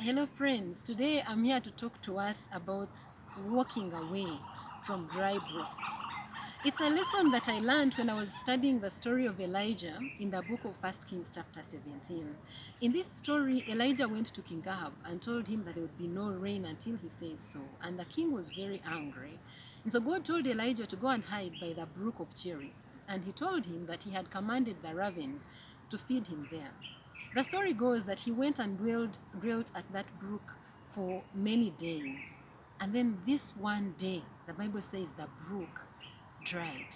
Hello friends, today I'm here to talk to us about walking away from dry brooks. It's a lesson that I learned when I was studying the story of Elijah in the book of 1 Kings chapter 17. In this story, Elijah went to King Ahab and told him that there would be no rain until he says so, and the king was very angry. And so God told Elijah to go and hide by the brook of Cherith, and he told him that he had commanded the ravens to feed him there. The story goes that he went and dwelt at that brook for many days. And then this one day, the Bible says the brook dried.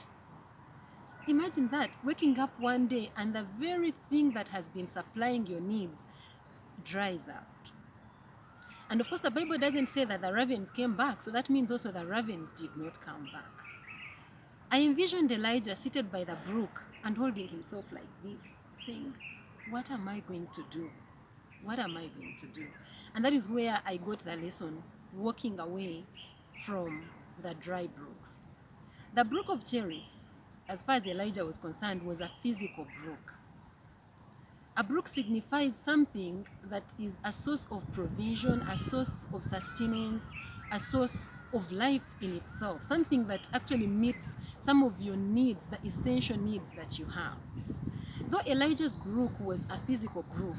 Imagine that, waking up one day and the very thing that has been supplying your needs dries out. And of course, the Bible doesn't say that the ravens came back, so that means also the ravens did not come back. I envisioned Elijah seated by the brook and holding himself like this, saying, what am I going to do? What am I going to do? And that is where I got the lesson, walking away from the dry brooks. The brook of Cherith, as far as Elijah was concerned, was a physical brook. A brook signifies something that is a source of provision, a source of sustenance, a source of life in itself, something that actually meets some of your needs, the essential needs that you have. Though Elijah's brook was a physical brook,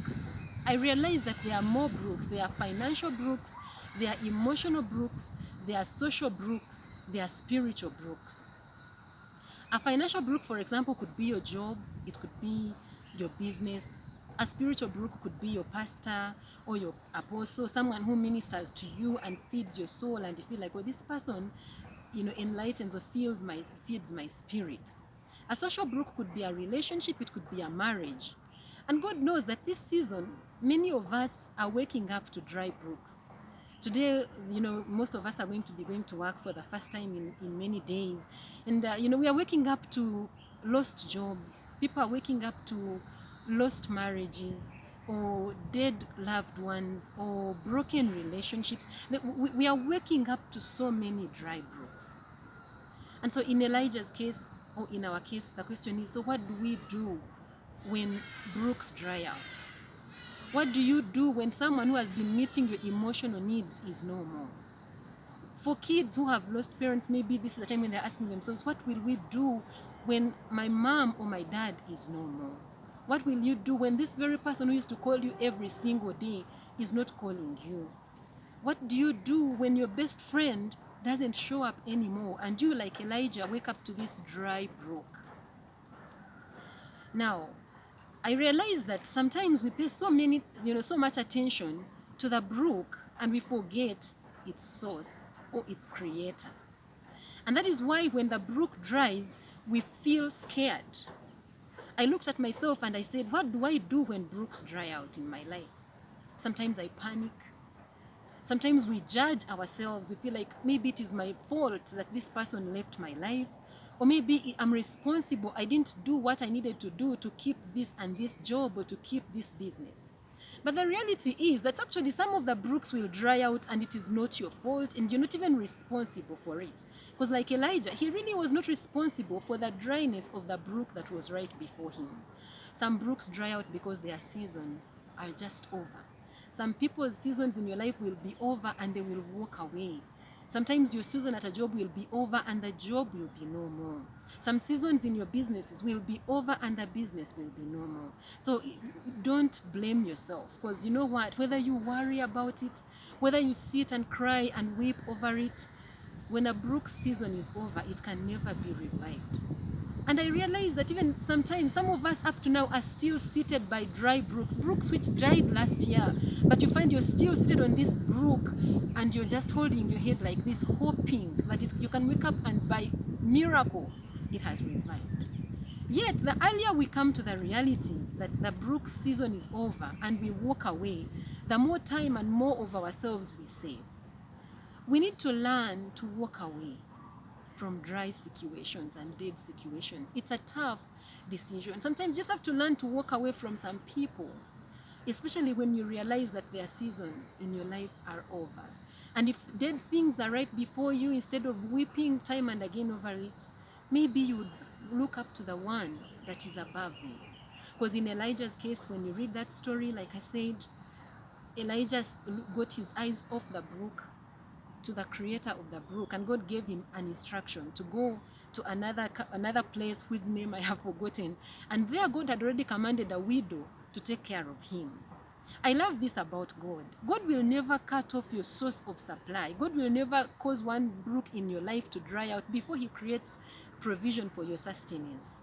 I realized that there are more brooks. There are financial brooks, there are emotional brooks, there are social brooks, there are spiritual brooks. A financial brook, for example, could be your job, it could be your business. A spiritual brook could be your pastor or your apostle, someone who ministers to you and feeds your soul, and you feel like, oh, this person, enlightens or feeds my spirit. A social brook could be a relationship, it could be a marriage. And God knows that this season, many of us are waking up to dry brooks. Today, most of us are going to be going to work for the first time in many days. And, we are waking up to lost jobs. People are waking up to lost marriages or dead loved ones or broken relationships. We are waking up to so many dry brooks. And so in Elijah's case, or in our case, the question is, so what do we do when brooks dry out? What do you do when someone who has been meeting your emotional needs is no more? For kids who have lost parents, maybe this is the time when they're asking themselves, what will we do when my mom or my dad is no more? What will you do when this very person who used to call you every single day is not calling you? What do you do when your best friend doesn't show up anymore and you, like Elijah, wake up to this dry brook? Now, I realize that sometimes we pay so much attention to the brook and we forget its source or its creator. And that is why when the brook dries, we feel scared. I looked at myself and I said, what do I do when brooks dry out in my life? Sometimes I panic. Sometimes we judge ourselves. We feel like maybe it is my fault that this person left my life. Or maybe I'm responsible. I didn't do what I needed to do to keep this and this job or to keep this business. But the reality is that actually some of the brooks will dry out and it is not your fault and you're not even responsible for it. Because like Elijah, he really was not responsible for the dryness of the brook that was right before him. Some brooks dry out because their seasons are just over. Some people's seasons in your life will be over and they will walk away. Sometimes your season at a job will be over and the job will be no more. Some seasons in your businesses will be over and the business will be no more. So don't blame yourself, because you know what? Whether you worry about it, whether you sit and cry and weep over it, when a brook season is over, it can never be revived. And I realized that even sometimes, some of us up to now are still seated by dry brooks, brooks which died last year, but you find you're still seated on this brook and you're just holding your head like this, hoping that you can wake up and by miracle, it has revived. Yet, the earlier we come to the reality that the brook season is over and we walk away, the more time and more of ourselves we save. We need to learn to walk away from dry situations and dead situations. It's a tough decision. Sometimes you just have to learn to walk away from some people, especially when you realize that their season in your life are over. And if dead things are right before you, instead of weeping time and again over it, maybe you would look up to the one that is above you. Because in Elijah's case, when you read that story, like I said, Elijah got his eyes off the brook to the creator of the brook, and God gave him an instruction to go to another place whose name I have forgotten, and there God had already commanded a widow to take care of him. I love this about God. God will never cut off your source of supply. God will never cause one brook in your life to dry out before he creates provision for your sustenance.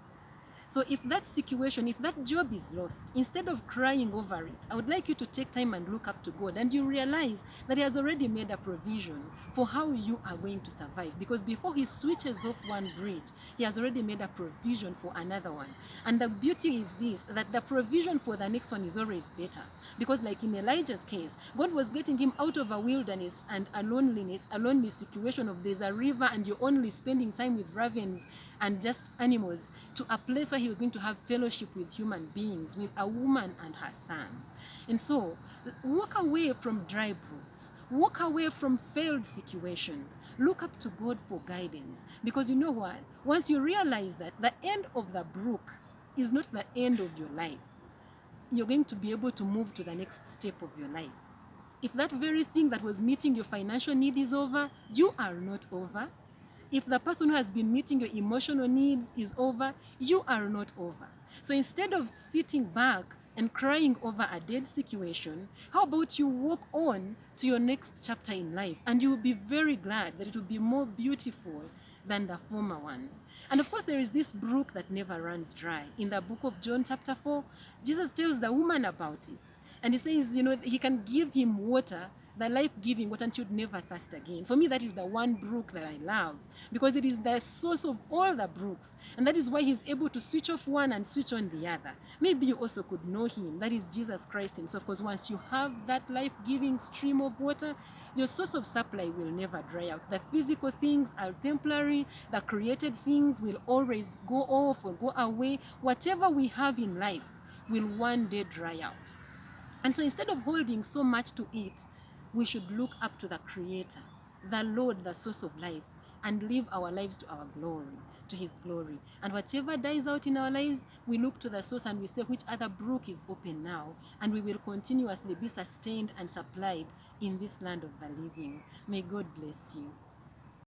So if that situation, if that job is lost, instead of crying over it, I would like you to take time and look up to God, and you realize that he has already made a provision for how you are going to survive. Because before he switches off one bridge, he has already made a provision for another one. And the beauty is this, that the provision for the next one is always better. Because like in Elijah's case, God was getting him out of a wilderness and a lonely situation of there's a river and you're only spending time with ravens and just animals, to a place where he was going to have fellowship with human beings, with a woman and her son. And so, walk away from dry brooks. Walk away from failed situations. Look up to God for guidance. Because you know what? Once you realize that the end of the brook is not the end of your life, you're going to be able to move to the next step of your life. If that very thing that was meeting your financial need is over, you are not over. If the person who has been meeting your emotional needs is over, you are not over. So instead of sitting back and crying over a dead situation, how about you walk on to your next chapter in life, and you will be very glad that it will be more beautiful than the former one. And of course, there is this brook that never runs dry. In the book of John chapter 4, Jesus tells the woman about it. And he says, he can give him water, the life-giving water, and she would never thirst again. For me, that is the one brook that I love, because it is the source of all the brooks. And that is why he's able to switch off one and switch on the other. Maybe you also could know him. That is Jesus Christ himself, because once you have that life-giving stream of water, your source of supply will never dry out. The physical things are temporary. The created things will always go off or go away. Whatever we have in life will one day dry out. And so instead of holding so much to it, we should look up to the Creator, the Lord, the source of life, and live our lives to our glory, to his glory. And whatever dies out in our lives, we look to the source and we say, which other brook is open now? And we will continuously be sustained and supplied in this land of the living. May God bless you.